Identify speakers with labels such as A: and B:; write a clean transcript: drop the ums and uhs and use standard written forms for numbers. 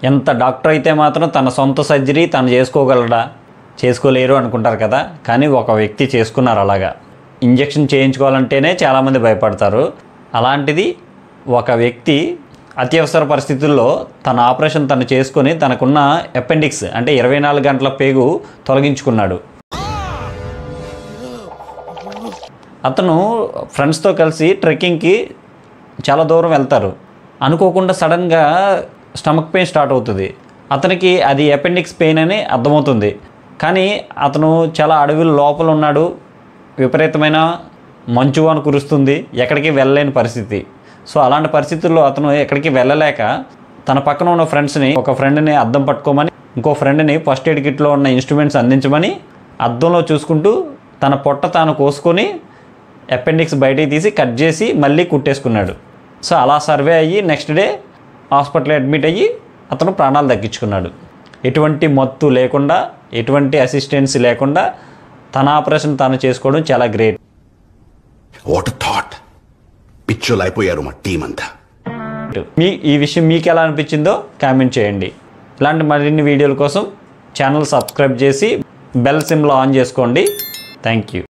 A: ఎంత డాక్టర్ అయితే మాత్రం తన సొంత సర్జరీ తను చేసుకోగలడా, చేసుకోలేరు అనుకుంటారు కదా. కానీ ఒక వ్యక్తి చేసుకున్నారు అలాగా. ఇంజెక్షన్ చేయించుకోవాలంటేనే చాలామంది భయపడతారు. అలాంటిది ఒక వ్యక్తి అత్యవసర పరిస్థితుల్లో తన ఆపరేషన్ తను చేసుకొని తనకున్న అపెండిక్స్ అంటే 24 గంటల పేగు తొలగించుకున్నాడు. అతను ఫ్రెండ్స్తో కలిసి ట్రెక్కింగ్కి చాలా దూరం వెళ్తారు. అనుకోకుండా సడన్గా స్టమక్ పెయిన్ స్టార్ట్ అవుతుంది. అతనికి అది అపెండిక్స్ పెయిన్ అని అర్థమవుతుంది. కానీ అతను చాలా అడవుల లోపల ఉన్నాడు. విపరీతమైన మంచు వాన కురుస్తుంది. ఎక్కడికి వెళ్ళలేని పరిస్థితి. సో అలాంటి పరిస్థితుల్లో అతను ఎక్కడికి వెళ్ళలేక తన పక్కన ఉన్న ఫ్రెండ్స్ని, ఒక ఫ్రెండ్ని అద్దం పట్టుకోమని, ఇంకో ఫ్రెండ్ని ఫస్ట్ ఎయిడ్ కిట్లో ఉన్న ఇన్స్ట్రుమెంట్స్ అందించమని అద్దంలో చూసుకుంటూ తన పొట్ట తాను కోసుకొని అపెండిక్స్ బయటికి తీసి కట్ చేసి మళ్ళీ కుట్టేసుకున్నాడు. సో అలా సర్వే అయ్యి నెక్స్ట్ డే హాస్పిటల్ అడ్మిట్ అయ్యి అతను ప్రాణాలు దక్కించుకున్నాడు. ఎటువంటి మత్తు లేకుండా, ఎటువంటి అసిస్టెన్సీ లేకుండా తన ఆపరేషన్ తాను చేసుకోవడం చాలా గ్రేట్.
B: వాట్ థాట్, పిచ్చోలు అయిపోయారు మా టీం అంతా.
A: ఈ విషయం మీకు ఎలా అనిపించిందో కామెంట్ చేయండి. ఇలాంటి మరిన్ని వీడియోల కోసం ఛానల్ సబ్స్క్రైబ్ చేసి బెల్ సింబల్ ఆన్ చేసుకోండి. Thank you.